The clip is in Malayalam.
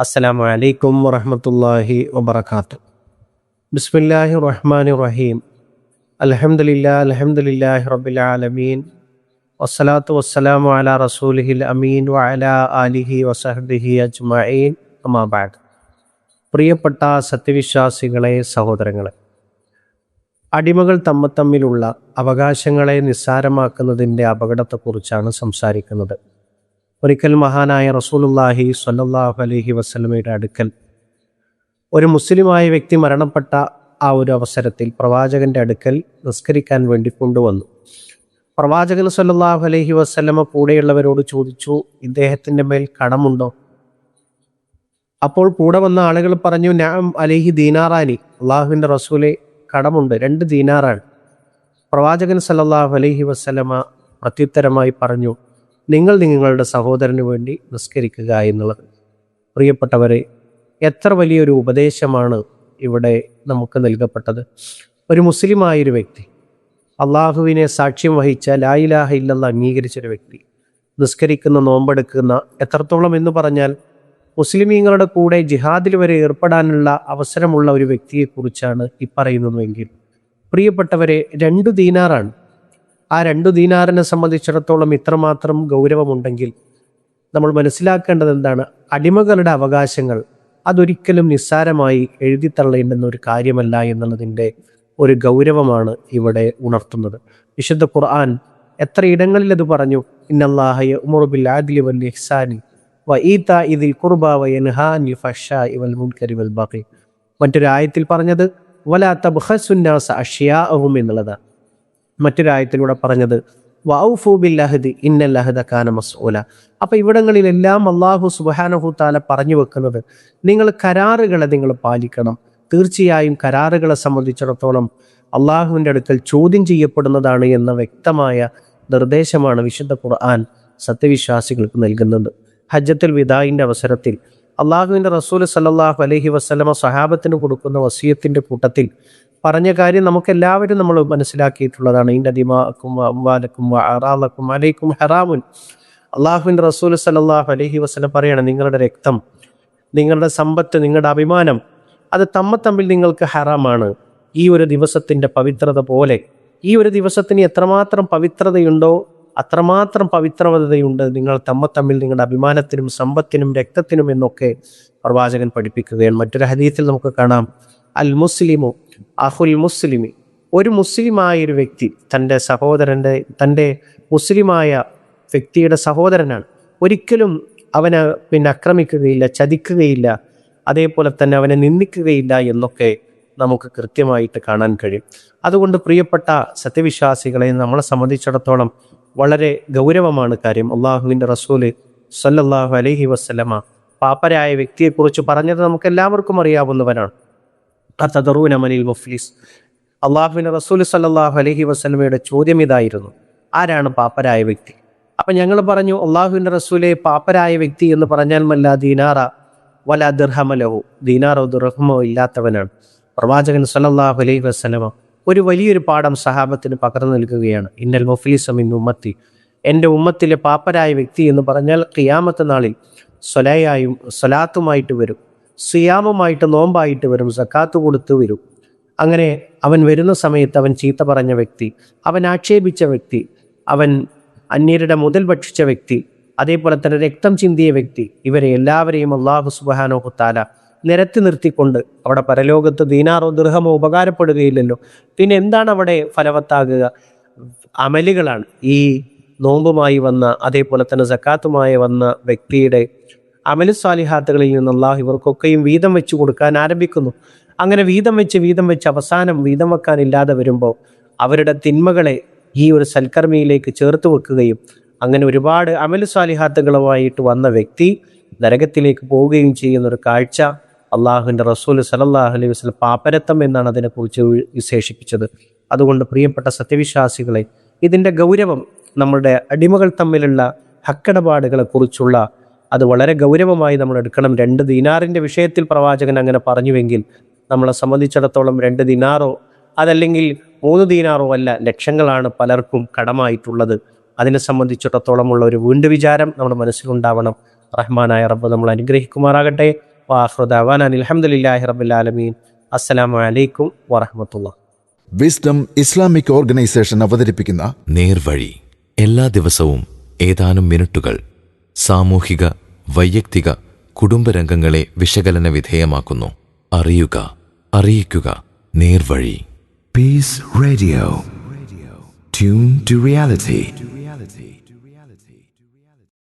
അസ്സലാമു അലൈക്കും വറഹ്മത്തുള്ളാഹി വബറകാതുഹു. ബിസ്മില്ലാഹിർ റഹ്മാനിർ റഹീം. അൽഹംദുലില്ലാഹി റബ്ബിൽ ആലമീൻ. വസ്സലാത്തു വസ്സലാമു അലാ റസൂലിഹിൽ അമീൻ വഅലാ ആലിഹി വസഹ്ബിഹി അജ്മഈൻ. അമ്മാ ബഅദ്. പ്രിയപ്പെട്ട സത്യവിശ്വാസികളെ, സഹോദരങ്ങളെ, അടിമകൾ തമ്മിലുള്ള അവകാശങ്ങളെ നിസ്സാരമാക്കുന്നതിൻ്റെ അപകടത്തെക്കുറിച്ചാണ് സംസാരിക്കുന്നത്. ഒരിക്കൽ മഹാനായ റസൂലുള്ളാഹി സ്വല്ലല്ലാഹു അലൈഹി വസല്ലമയുടെ അടുക്കൽ ഒരു മുസ്ലിമായ വ്യക്തി മരണപ്പെട്ട ആ ഒരു അവസരത്തിൽ പ്രവാചകന്റെ അടുക്കൽ നിസ്കരിക്കാൻ വേണ്ടി കൊണ്ടുവന്നു. പ്രവാചകൻ സ്വല്ലല്ലാഹു അലൈഹി വസല്ലമ കൂടെയുള്ളവരോട് ചോദിച്ചു, ഇദ്ദേഹത്തിൻ്റെ മേൽ കടമുണ്ടോ? അപ്പോൾ കൂടെ വന്ന ആളുകൾ പറഞ്ഞു, നഅം അലൈഹി ദീനാറാനി, അള്ളാഹുവിൻ്റെ റസൂലെ, കടമുണ്ട്, 2 ദീനാറാണ്. പ്രവാചകൻ സ്വല്ലല്ലാഹു അലൈഹി വസല്ലമ പ്രത്യുത്തരമായി പറഞ്ഞു, നിങ്ങൾ നിങ്ങളുടെ സഹോദരന് വേണ്ടി നിസ്കരിക്കുക എന്നുള്ളത്. പ്രിയപ്പെട്ടവരെ, എത്ര വലിയൊരു ഉപദേശമാണ് ഇവിടെ നമുക്ക് നൽകപ്പെട്ടത്. ഒരു മുസ്ലിമായൊരു വ്യക്തി, അള്ളാഹുവിനെ സാക്ഷ്യം വഹിച്ച ലാ ഇലാഹ ഇല്ലല്ലാഹ് അംഗീകരിച്ചൊരു വ്യക്തി നിസ്കരിക്കുന്ന, നോമ്പെടുക്കുന്ന, എത്രത്തോളം എന്ന് പറഞ്ഞാൽ മുസ്ലിമീങ്ങളുടെ കൂടെ ജിഹാദിൽ വരെ ഏർപ്പെടാനുള്ള അവസരമുള്ള ഒരു വ്യക്തിയെക്കുറിച്ചാണ് ഈ പറയുന്നതെങ്കിൽ, പ്രിയപ്പെട്ടവരെ, 2 ദീനാറാണ്. ആ 2 ദീനാറിനെ സംബന്ധിച്ചിടത്തോളം ഇത്രമാത്രം ഗൗരവമുണ്ടെങ്കിൽ നമ്മൾ മനസ്സിലാക്കേണ്ടത് എന്താണ്? അടിമകളുടെ അവകാശങ്ങൾ അതൊരിക്കലും നിസ്സാരമായി എഴുതിത്തള്ളേണ്ടുന്ന ഒരു കാര്യമല്ല എന്നുള്ളതിൻ്റെ ഒരു ഗൗരവമാണ് ഇവിടെ ഉണർത്തുന്നത്. വിശുദ്ധ ഖുർആൻ എത്ര ഇടങ്ങളിൽ അത് പറഞ്ഞു. ഇന്നല്ലാഹ യഅ്മുറു ബിൽ അദ്ലി വൽ ഇഹ്സാനി വഈതാഇ ദിൽ ഖുർബാ വയൻഹാ അനിൽ ഫഹ്ശാഇ വൽ മുൻകരി വൽ ബഗി. മറ്റൊരു ആയത്തിൽ പറഞ്ഞത് വലാ തബ്ഖസുന്നാസ അഷ്യാഅഹും എന്നുള്ളതാണ്. മറ്റൊരായത്തിലൂടെ പറഞ്ഞത് വഔഫു ബിൽ അഹ്ദി ഇന്നൽ അഹ്ദ കാന മസ്ഊല. അപ്പോൾ ഇവിടങ്ങളിലെല്ലാം അല്ലാഹു സുബ്ഹാനഹു തആല പറഞ്ഞു വെക്കുന്നത്, നിങ്ങൾ കരാറുകളെ നിങ്ങൾ പാലിക്കണം. തീർച്ചയായും കരാറുകളെ സംബന്ധിച്ചിടത്തോളം അള്ളാഹുവിൻ്റെ അടുക്കൽ ചോദ്യം ചെയ്യപ്പെടുന്നതാണ് എന്ന വ്യക്തമായ നിർദ്ദേശമാണ് വിശുദ്ധ ഖുർആൻ സത്യവിശ്വാസികൾക്ക് നൽകുന്നത്. ഹജ്ജത്തുൽ വിദാഇൻ്റെ അവസരത്തിൽ അള്ളാഹുവിൻ്റെ റസൂൽ സല്ലല്ലാഹു അലൈഹി വസല്ലമ സഹാബത്തിന് കൊടുക്കുന്ന വസിയത്തിൻ്റെ കൂട്ടത്തിൽ പറഞ്ഞ കാര്യം നമുക്കെല്ലാവരും നമ്മൾ മനസ്സിലാക്കിയിട്ടുള്ളതാണ്. ഇന്ന ദിമാഅക്കും വഅംവാലക്കും വഅറാളക്കും അലൈക്കും ഹറാമുൻ. അള്ളാഹുവിൻ്റെ റസൂൽ സല്ലല്ലാഹു അലൈഹി വസല്ലം പറയാണ്, നിങ്ങളുടെ രക്തം, നിങ്ങളുടെ സമ്പത്ത്, നിങ്ങളുടെ അഭിമാനം അത് തമ്മിൽ നിങ്ങൾക്ക് ഹറാമാണ്. ഈ ഒരു ദിവസത്തിൻ്റെ പവിത്രത പോലെ, ഈ ഒരു ദിവസത്തിന് എത്രമാത്രം പവിത്രതയുണ്ടോ അത്രമാത്രം പവിത്രതയുണ്ട് നിങ്ങൾ തമ്മിൽ നിങ്ങളുടെ അഭിമാനത്തിനും സമ്പത്തിനും രക്തത്തിനും എന്നൊക്കെ പ്രവാചകൻ പഠിപ്പിക്കുകയാണ്. മറ്റൊരു ഹദീസിൽ നമുക്ക് കാണാം, അൽ മുസ്ലിമു അഹുൽ മുസ്ലിമി, ഒരു മുസ്ലിമായൊരു വ്യക്തി തൻ്റെ മുസ്ലിമായ വ്യക്തിയുടെ സഹോദരനാണ്. ഒരിക്കലും അവനെ ആക്രമിക്കുകയില്ല, ചതിക്കുകയില്ല, അതേപോലെ തന്നെ അവനെ നിന്ദിക്കുകയില്ല എന്നൊക്കെ നമുക്ക് കൃത്യമായിട്ട് കാണാൻ കഴിയും. അതുകൊണ്ട് പ്രിയപ്പെട്ട സത്യവിശ്വാസികളെ, നമ്മളെ സംബന്ധിച്ചിടത്തോളം വളരെ ഗൗരവമാണ് കാര്യം. അള്ളാഹുവിൻ്റെ റസൂല് സല്ലല്ലാഹു അലൈഹി വസല്ലമ പാപ്പരായ വ്യക്തിയെക്കുറിച്ച് പറഞ്ഞത് നമുക്ക് എല്ലാവർക്കും അറിയാവുന്നവരാണ്. അതദറൂന മനിൽ മുഫ്ലിസ്. അള്ളാഹുവിൻ്റെ റസൂൽ സല്ലല്ലാഹു അലൈഹി വസല്ലമയുടെ ചോദ്യം ഇതായിരുന്നു, ആരാണ് പാപ്പരായ വ്യക്തി? അപ്പം ഞങ്ങൾ പറഞ്ഞു, അള്ളാഹുവിൻ്റെ റസൂലെ, പാപ്പരായ വ്യക്തി എന്ന് പറഞ്ഞാൽ മല്ല ദീനാറ വല ദിർഹമ ലഹു, ദീനാറോ ദിർഹമോ ഇല്ലാത്തവനാണ്. പ്രവാചകൻ സല്ലല്ലാഹു അലൈഹി വസല്ലമ ഒരു വലിയൊരു പാഠം സഹാബത്തിന് പകർന്നു നൽകുകയാണ്. ഇന്നൽ മുഫ്ലിസ മിൻ ഉമ്മത്തി, എൻ്റെ ഉമ്മത്തിലെ പാപ്പരായ വ്യക്തി എന്ന് പറഞ്ഞാൽ ഖിയാമത്ത് നാളിൽ സ്വലാത്തുമായിട്ട് വരും, സിയാമുമായിട്ട്, നോമ്പായിട്ട് വരും, സക്കാത്ത് കൊടുത്ത് വരും. അങ്ങനെ അവൻ വരുന്ന സമയത്ത് അവൻ ചീത്ത പറഞ്ഞ വ്യക്തി, അവൻ ആക്ഷേപിച്ച വ്യക്തി, അവൻ അന്യരുടെ മുതൽ ഭക്ഷിച്ച വ്യക്തി, അതേപോലെ തന്നെ രക്തം ചിന്തിയ വ്യക്തി, ഇവരെ എല്ലാവരെയും അല്ലാഹു സുബ്ഹാനഹു തആല നിരത്തി നിർത്തിക്കൊണ്ട്, അവിടെ പരലോകത്ത് ദീനാറോ ദിർഹമോ ഉപകാരപ്പെടുകയില്ലല്ലോ, പിന്നെ എന്താണ് അവിടെ ഫലവത്താകുക? അമലുകളാണ്. ഈ നോമ്പുമായി വന്ന, അതേപോലെ തന്നെ സക്കാത്തുമായി വന്ന വ്യക്തിയുടെ അമലു സാലിഹാത്തുകളിൽ നിന്ന് അല്ലാഹു ഇവർക്കൊക്കെയും വീതം വെച്ച് കൊടുക്കാൻ ആരംഭിക്കുന്നു. അങ്ങനെ വീതം വെച്ച് അവസാനം വീതം വെക്കാനില്ലാതെ വരുമ്പോൾ അവരുടെ തിന്മകളെ ഈ ഒരു സൽക്കർമ്മിയിലേക്ക് ചേർത്ത് വെക്കുകയും അങ്ങനെ ഒരുപാട് അമലു സാലിഹാത്തുകളുമായിട്ട് വന്ന വ്യക്തി നരകത്തിലേക്ക് പോവുകയും ചെയ്യുന്ന ഒരു കാഴ്ച അള്ളാഹുവിൻ്റെ റസൂൽ സല്ലല്ലാഹു അലൈഹി വസല്ലം പാപ്പരത്വം എന്നാണ് അതിനെക്കുറിച്ച് വിശേഷിപ്പിച്ചത്. അതുകൊണ്ട് പ്രിയപ്പെട്ട സത്യവിശ്വാസികളെ, ഇതിൻ്റെ ഗൗരവം, നമ്മുടെ അടിമകൾ തമ്മിലുള്ള ഹക്കിടപാടുകളെക്കുറിച്ചുള്ള അത് വളരെ ഗൗരവമായി നമ്മൾ എടുക്കണം. 2 ദീനാറിൻ്റെ വിഷയത്തിൽ പ്രവാചകൻ അങ്ങനെ പറഞ്ഞുവെങ്കിൽ നമ്മളെ സംബന്ധിച്ചിടത്തോളം 2 ദീനാറോ അതല്ലെങ്കിൽ 3 ദീനാറോ അല്ല, ലക്ഷങ്ങളാണ് പലർക്കും കടമായിട്ടുള്ളത്. അതിനെ സംബന്ധിച്ചിടത്തോളമുള്ള ഒരു വീണ്ടുവിചാരം നമ്മുടെ മനസ്സിലുണ്ടാവണം. റഹ്മാനായ റബ്ബ് നമ്മൾ അനുഗ്രഹിക്കുമാറാകട്ടെ. വആഖിറു ദഅവാനാ അൽഹംദുലില്ലാഹി റബ്ബിൽ ആലമീൻ. അസ്സലാമു അലൈക്കും വറഹ്മത്തുള്ളാഹി. വിസ്ഡം ഇസ്ലാമിക് ഓർഗനൈസേഷൻ അവതരിപ്പിക്കുന്ന നേർവഴി എല്ലാ ദിവസവും ഏതാനും മിനിറ്റുകൾ സാമൂഹിക, വൈയക്തിക, കുടുംബരംഗങ്ങളെ വിശകലന വിധേയമാക്കുന്നു. അറിയുക, അറിയിക്കുക. നേർവഴി. Peace Radio. Tune to reality.